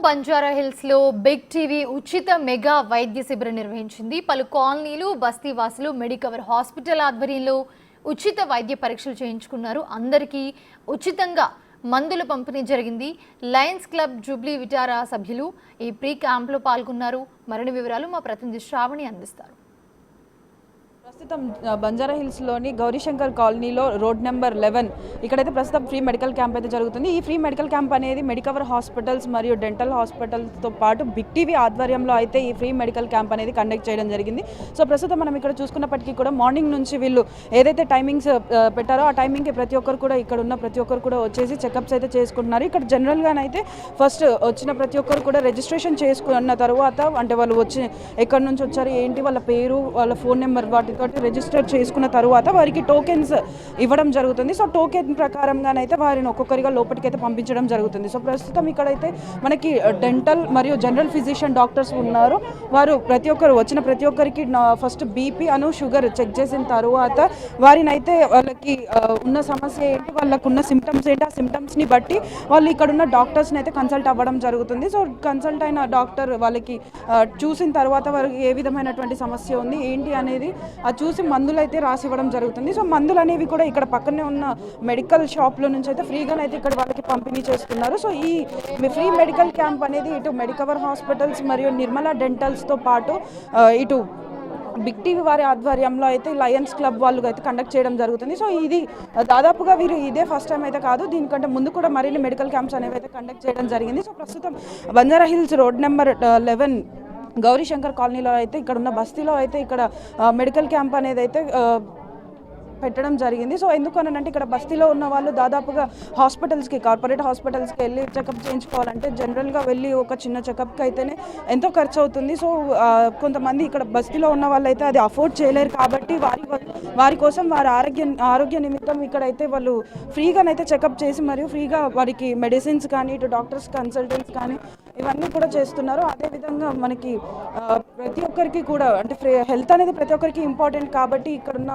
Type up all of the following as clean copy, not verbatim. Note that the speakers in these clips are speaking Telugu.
బంజారా హిల్స్ లో బిగ్ టీవీ ఉచిత మెగా వైద్య శిబిరం నిర్వహించింది. పలు కాలనీలు బస్తీ వాసులు మెడికవర్ హాస్పిటల్ ఆధ్వర్యంలో ఉచిత వైద్య పరీక్షలు చేయించుకున్నారు. అందరికీ ఉచితంగా మందులు పంపిణీ జరిగింది. లయన్స్ క్లబ్ జూబ్లీ విటారా సభ్యులు ఈ ప్రీ క్యాంప్ లో పాల్గొన్నారు. మరిన్ని వివరాలు మా ప్రతినిధి శ్రావణి అందిస్తారు. ప్రస్తుతం బంజారా హిల్స్లోని గౌరీశంకర్ కాలనీలో రోడ్ నెంబర్ 11 ఇక్కడైతే ప్రస్తుతం ఫ్రీ మెడికల్ క్యాంప్ అయితే జరుగుతుంది. ఈ ఫ్రీ మెడికల్ క్యాంప్ అనేది మెడికవర్ హాస్పిటల్స్ మరియు డెంటల్ హాస్పిటల్స్తో పాటు బిగ్ టీవీ ఆధ్వర్యంలో అయితే ఈ ఫ్రీ మెడికల్ క్యాంప్ అనేది కండక్ట్ చేయడం జరిగింది. సో ప్రస్తుతం మనం ఇక్కడ చూసుకున్నప్పటికీ కూడా మార్నింగ్ నుంచి వీళ్ళు ఏదైతే టైమింగ్స్ పెట్టారో ఆ టైమింగ్కి ప్రతి ఒక్కరు కూడా ఇక్కడ ఉన్న ప్రతి ఒక్కరు కూడా వచ్చేసి చెకప్స్ అయితే చేసుకుంటున్నారు. ఇక్కడ జనరల్గానైతే ఫస్ట్ వచ్చిన ప్రతి ఒక్కరు కూడా రిజిస్ట్రేషన్ చేసుకున్న తర్వాత అంటే వాళ్ళు వచ్చి ఎక్కడి నుంచి వచ్చారు ఏంటి వాళ్ళ పేరు వాళ్ళ ఫోన్ నెంబర్ వాటితో రిజిస్టర్ చేసుకున్న తర్వాత వారికి టోకెన్స్ ఇవ్వడం జరుగుతుంది. సో టోకెన్ ప్రకారంగానైతే వారిని ఒక్కొక్కరిగా లోపలికైతే పంపించడం జరుగుతుంది. సో ప్రస్తుతం ఇక్కడైతే మనకి డెంటల్ మరియు జనరల్ ఫిజిషియన్ డాక్టర్స్ ఉన్నారు. వారు ప్రతి ఒక్కరు వచ్చిన ప్రతి ఒక్కరికి ఫస్ట్ బీపీ షుగర్ చెక్ చేసిన తర్వాత వారిని అయితే వాళ్ళకి ఉన్న సమస్య ఏంటి వాళ్ళకు ఉన్న సిమ్టమ్స్ ఏంటి ఆ సిమ్టమ్స్ని బట్టి వాళ్ళు ఇక్కడ ఉన్న డాక్టర్స్ని అయితే కన్సల్ట్ అవ్వడం జరుగుతుంది. సో కన్సల్ట్ అయిన డాక్టర్ వాళ్ళకి చూసిన తర్వాత వారికి ఏ విధమైనటువంటి సమస్య ఉంది ఏంటి అనేది చూసి మందులు అయితే రాసి ఇవ్వడం జరుగుతుంది. సో మందులు అనేవి కూడా ఇక్కడ పక్కనే ఉన్న మెడికల్ షాప్లో నుంచి అయితే ఫ్రీగానైతే ఇక్కడ వాళ్ళకి పంపిణీ చేస్తున్నారు. సో ఈ ఫ్రీ మెడికల్ క్యాంప్ అనేది ఇటు మెడికవర్ హాస్పిటల్స్ మరియు నిర్మలా డెంటల్స్తో పాటు ఇటు బిగ్ టీవీ వారి ఆధ్వర్యంలో అయితే లయన్స్ క్లబ్ వాళ్ళు అయితే కండక్ట్ చేయడం జరుగుతుంది. సో ఇది దాదాపుగా వీరు ఇదే ఫస్ట్ టైం అయితే కాదు, దీనికంటే ముందు కూడా మరిన్ని మెడికల్ క్యాంప్స్ అనేవి అయితే కండక్ట్ చేయడం జరిగింది. సో ప్రస్తుతం Banjara hills road number 11 Gauri Shankar కాలనీలో అయితే ఇక్కడ ఉన్న బస్తీలో అయితే ఇక్కడ మెడికల్ క్యాంప్ అనేది అయితే పెట్టడం జరిగింది. సో ఎందుకనంటే ఇక్కడ బస్తీలో ఉన్న వాళ్ళు దాదాపుగా హాస్పిటల్స్కి కార్పొరేట్ హాస్పిటల్స్కి వెళ్ళి చెకప్ చేయించుకోవాలంటే జనరల్గా వెళ్ళి ఒక చిన్న చెకప్కి అయితేనే ఎంతో ఖర్చు అవుతుంది. సో కొంతమంది ఇక్కడ బస్తీలో ఉన్న వాళ్ళు అయితే అది అఫోర్డ్ చేయలేరు కాబట్టి వారి కోసం వారి ఆరోగ్య నిమిత్తం ఇక్కడైతే వాళ్ళు ఫ్రీగానైతే చెకప్ చేసి మరియు ఫ్రీగా వారికి మెడిసిన్స్ కానీ ఇటు డాక్టర్స్ కన్సల్టెంట్స్ కానీ ఇవన్నీ కూడా చేస్తున్నారు. అదేవిధంగా మనకి ప్రతి ఒక్కరికి కూడా అంటే హెల్త్ అనేది ప్రతి ఒక్కరికి ఇంపార్టెంట్ కాబట్టి ఇక్కడున్న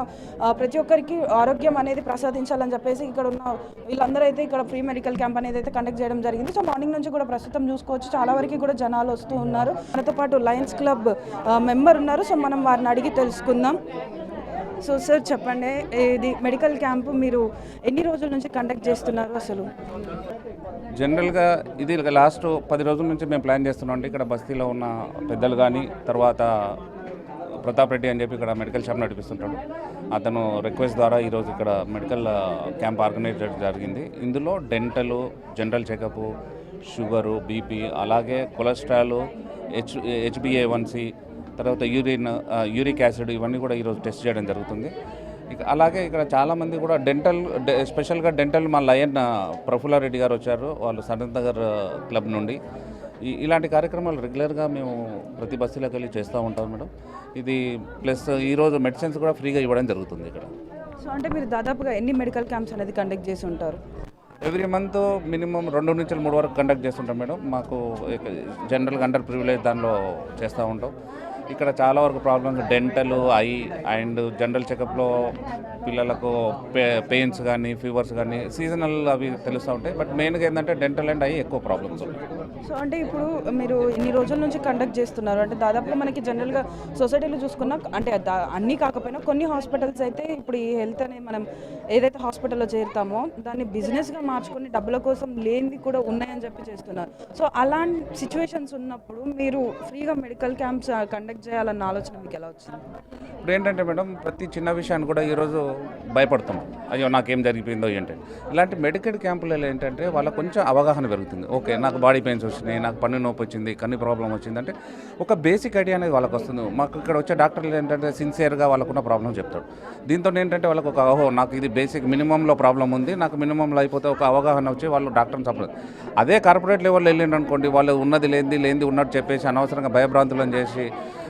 ప్రతి ఒక్కరికి ఆరోగ్యం అనేది ప్రసాదించాలని చెప్పేసి ఇక్కడ ఉన్న వీళ్ళందరూ అయితే ఇక్కడ ఫ్రీ మెడికల్ క్యాంప్ అనేది అయితే కండక్ట్ చేయడం జరిగింది. సో మార్నింగ్ నుంచి కూడా ప్రస్తుతం చూసుకోవచ్చు చాలా వరకు కూడా జనాలు వస్తూ ఉన్నారు. మనతో పాటు లయన్స్ క్లబ్ మెంబర్ ఉన్నారు. సో మనం వారిని అడిగి తెలుసుకుందాం. సో సార్ చెప్పండి, ఇది మెడికల్ క్యాంపు మీరు ఎన్ని రోజుల నుంచి కండక్ట్ చేస్తున్నారు? అసలు జనరల్గా ఇది లాస్ట్ 10 రోజుల నుంచి మేము ప్లాన్ చేస్తున్నాం. అంటే ఇక్కడ బస్తీలో ఉన్న పెద్దలు కానీ తర్వాత ప్రతాప్ రెడ్డి అని చెప్పి ఇక్కడ మెడికల్ షాప్ నడిపిస్తుంటాడు. అతను రిక్వెస్ట్ ద్వారా ఈరోజు ఇక్కడ మెడికల్ క్యాంప్ ఆర్గనైజ్ చేయడం జరిగింది. ఇందులో dental, general checkup, sugar, BP, అలాగే కొలెస్ట్రాల్, HbA1c, తర్వాత యూరిక్ యాసిడ్ ఇవన్నీ కూడా ఈరోజు టెస్ట్ చేయడం జరుగుతుంది. అలాగే ఇక్కడ చాలామంది కూడా స్పెషల్గా డెంటల్ మా లయన్ ప్రఫుల్లా రెడ్డి గారు వచ్చారు. వాళ్ళు సనత్ నగర్ క్లబ్ నుండి ఇలాంటి కార్యక్రమాలు రెగ్యులర్గా మేము ప్రతి బస్సులోకి వెళ్ళి చేస్తూ ఉంటాం మేడం. ఇది ప్లస్ ఈరోజు మెడిసిన్స్ కూడా ఫ్రీగా ఇవ్వడం జరుగుతుంది ఇక్కడ. సో అంటే మీరు దాదాపుగా ఎన్ని మెడికల్ క్యాంప్స్ అనేది కండక్ట్ చేసి ఉంటారు? ఎవ్రీ మంత్ మినిమం 2 నుంచి 3 వరకు కండక్ట్ చేస్తుంటాం మేడం. మాకు జనరల్గా అండర్ ప్రివిలేజ్ దానిలో చేస్తూ ఉంటాం. ఇక్కడ చాలా వరకు problems dental, eye and general చెకప్లో పిల్లలకు పెయిన్స్ కానీ ఫీవర్స్ కానీ సీజనల్ అవి తెలుస్తూ ఉంటాయి. బట్ మెయిన్గా ఏంటంటే డెంటల్ అండ్ ఐ ఎక్కువ ప్రాబ్లమ్స్ ఉంటాయి. సో అంటే ఇప్పుడు మీరు ఇన్ని రోజుల నుంచి కండక్ట్ చేస్తున్నారు అంటే దాదాపుగా మనకి జనరల్గా సొసైటీలో చూసుకున్నా అంటే అన్నీ కాకపోయినా కొన్ని హాస్పిటల్స్ అయితే ఇప్పుడు ఈ హెల్త్ అనేది మనం ఏదైతే హాస్పిటల్లో చేరుతామో దాన్ని బిజినెస్గా మార్చుకొని డబ్బుల కోసం లేనివి కూడా ఉన్నాయని చెప్పి చేస్తున్నారు. సో అలాంటి సిచ్యువేషన్స్ ఉన్నప్పుడు మీరు ఫ్రీగా మెడికల్ క్యాంప్స్ కండక్ట్ చేయాలన్న ఆలోచన మీకు ఎలా వచ్చింది? ఇప్పుడు ఏంటంటే మేడం ప్రతి చిన్న విషయాన్ని కూడా ఈరోజు భయపడుతున్నాం. అయ్యో నాకేం జరిగిపోయిందో ఏంటంటే ఇలాంటి మెడికల్ క్యాంపులలో ఏంటంటే వాళ్ళకు కొంచెం అవగాహన పెరుగుతుంది. ఓకే నాకు బాడీ పెయిన్స్ వచ్చినాయి, నాకు పన్ను నొప్పి వచ్చింది, కన్ను ప్రాబ్లం వచ్చిందంటే ఒక బేసిక్ ఐడియా అనేది వాళ్ళకి వస్తుంది. మాకు ఇక్కడ వచ్చే డాక్టర్లు ఏంటంటే సిన్సియర్గా వాళ్ళకున్న ప్రాబ్లం చెప్తాడు. దీంతో ఏంటంటే వాళ్ళకు ఒక నాకు ఇది బేసిక్ మినిమంలో ప్రాబ్లం ఉంది, నాకు మినిమంలో అయిపోతే ఒక అవగాహన వచ్చి వాళ్ళు డాక్టర్ని చెప్పలేదు. అదే కార్పొరేట్ లెవెల్లో వెళ్ళిండు అనుకోండి, వాళ్ళు ఉన్నది లేనిది ఉన్నట్టు చెప్పేసి అనవసరంగా భయభ్రాంతులను చేసి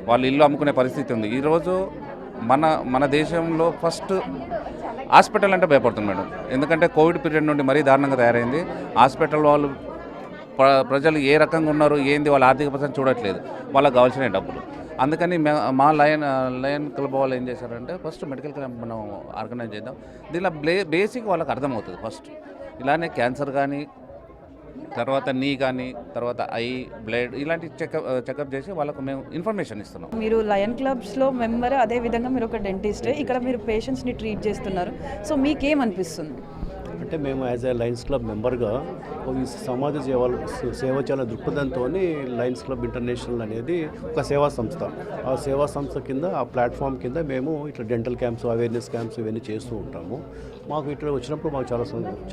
వాళ్ళు ఇల్లు అమ్ముకునే పరిస్థితి ఉంది. ఈరోజు మన దేశంలో ఫస్ట్ హాస్పిటల్ అంటే భయపడుతుంది మేడం. ఎందుకంటే కోవిడ్ పీరియడ్ నుండి మరీ దారుణంగా తయారైంది. హాస్పిటల్ వాళ్ళు ప్రజలు ఏ రకంగా ఉన్నారు ఏంది వాళ్ళ ఆర్థిక పరిస్థితి చూడట్లేదు, వాళ్ళకి కావాల్సిన డబ్బులు. అందుకని మా లయన్ క్లబ్ వాళ్ళు ఏం చేశారంటే ఫస్ట్ మెడికల్ క్యాంప్ మనం ఆర్గనైజ్ చేద్దాం. దీనిలో బేసిక్ వాళ్ళకి అర్థమవుతుంది. ఫస్ట్ ఇలానే క్యాన్సర్ కానీ తర్వాత నీ కానీ తర్వాత ఐ బ్లడ్ ఇలాంటి చెకప్ చేసి వాళ్ళకు మేము ఇన్ఫర్మేషన్ ఇస్తున్నాం. మీరు లయన్ క్లబ్స్లో మెంబర్, అదే విధంగా మీరు ఒక డెంటిస్ట్, ఇక్కడ మీరు పేషెంట్స్ని ట్రీట్ చేస్తున్నారు. సో మీకేమనిపిస్తుంది? అంటే మేము యాజ్ ఏ లయన్స్ క్లబ్ మెంబర్గా ఈ సమాజ సేవ చేయాల దృక్పథంతో లయన్స్ క్లబ్ ఇంటర్నేషనల్ అనేది ఒక సేవా సంస్థ. ఆ సేవా సంస్థ కింద, ఆ ప్లాట్ఫామ్ కింద మేము ఇట్లా డెంటల్ క్యాంప్స్, అవేర్నెస్ క్యాంప్స్ ఇవన్నీ చేస్తూ ఉంటాము. మాకు ఇట్లా వచ్చినప్పుడు మాకు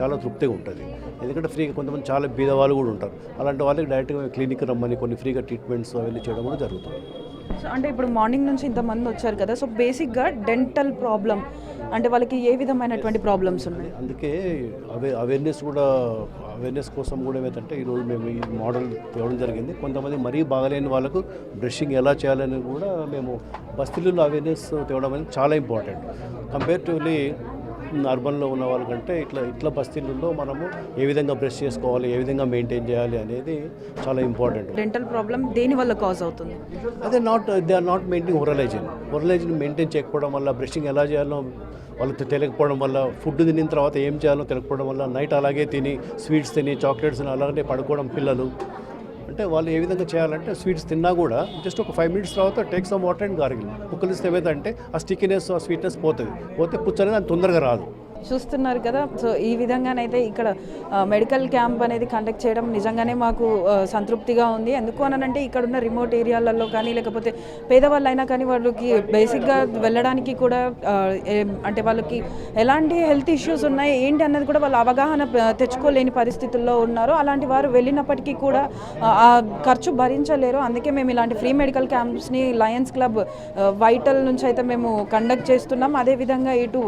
చాలా తృప్తిగా ఉంటుంది. ఎందుకంటే ఫ్రీగా కొంతమంది చాలా బీదవాళ్ళు కూడా ఉంటారు. అలాంటి వాళ్ళకి డైరెక్ట్గా క్లినిక్ రమ్మని కొన్ని ఫ్రీగా ట్రీట్మెంట్స్ అవన్నీ చేయడం కూడా జరుగుతుంది. సో అంటే ఇప్పుడు మార్నింగ్ నుంచి ఇంతమంది వచ్చారు కదా, సో బేసిక్గా డెంటల్ ప్రాబ్లం అంటే వాళ్ళకి ఏ విధమైనటువంటి ప్రాబ్లమ్స్ ఉన్నాయి? అందుకే అవేర్నెస్ కోసం కూడా ఏమైందంటే ఈరోజు మేము ఈ మోడల్ తేవడం జరిగింది. కొంతమంది మరీ బాగలేని వాళ్ళకు బ్రషింగ్ ఎలా చేయాలని కూడా మేము బస్తీలలో అవేర్నెస్ తేవడం అనేది చాలా ఇంపార్టెంట్. కంపేరిటివ్లీ అర్బన్లో ఉన్న వాళ్ళకంటే ఇట్లా బస్తీలలో మనము ఏ విధంగా బ్రష్ చేసుకోవాలి, ఏ విధంగా మెయింటైన్ చేయాలి అనేది చాలా ఇంపార్టెంట్. డెంటల్ ప్రాబ్లం దేని వల్ల కాజ్ అవుతుంది? They are not maintain oral hygiene maintain చేయకపోవడం వల్ల, బ్రషింగ్ ఎలా చేయాలో వాళ్ళతో తెలియకపోవడం వల్ల, ఫుడ్ తినిన తర్వాత ఏం చేయాలో తెలియకపోవడం వల్ల, నైట్ అలాగే తిని స్వీట్స్ తిని చాక్లెట్స్ తిని అలాగే పడుకోవడం పిల్లలు. అంటే వాళ్ళు ఏ విధంగా చేయాలంటే స్వీట్స్ తిన్నా కూడా జస్ట్ ఒక 5 minutes తర్వాత take some water and gargle పుక్కలిస్తే ఏమైందంటే ఆ స్టిక్కినెస్, ఆ స్వీట్నెస్ పోతే పుచ్చు అనేది అంత తొందరగా రాదు. చూస్తున్నారు కదా, సో ఈ విధంగానైతే ఇక్కడ మెడికల్ క్యాంప్ అనేది కండక్ట్ చేయడం నిజంగానే మాకు సంతృప్తిగా ఉంది. ఎందుకు అనంటే ఇక్కడ ఉన్న రిమోట్ ఏరియాలలో కానీ లేకపోతే పేదవాళ్ళు అయినా కానీ వాళ్ళకి బేసిక్గా వెళ్ళడానికి కూడా అంటే వాళ్ళకి ఎలాంటి హెల్త్ ఇష్యూస్ ఉన్నాయి ఏంటి అన్నది కూడా వాళ్ళు అవగాహన తెచ్చుకోలేని పరిస్థితుల్లో ఉన్నారు. అలాంటి వారు వెళ్ళినప్పటికీ కూడా ఆ ఖర్చు భరించలేరు. అందుకే మేము ఇలాంటి ఫ్రీ మెడికల్ క్యాంప్స్ని లయన్స్ క్లబ్ వైటల్ నుంచి అయితే మేము కండక్ట్ చేస్తున్నాం. అదేవిధంగా ఇటు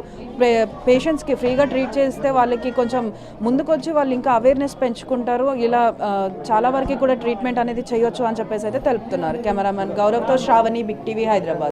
పేషెంట్స్కి ఫ్రీగా ట్రీట్ చేస్తే వాళ్ళకి కొంచెం ముందుకొచ్చి వాళ్ళు ఇంకా అవేర్నెస్ పెంచుకుంటారు. ఇలా చాలా వరకు కూడా ట్రీట్మెంట్ అనేది చేయొచ్చు అని చెప్పేసి అయితే తెలుపుతున్నారు. కెమెరామెన్ గౌరవ్తో శ్రావణి, బిగ్ టీవీ, హైదరాబాద్.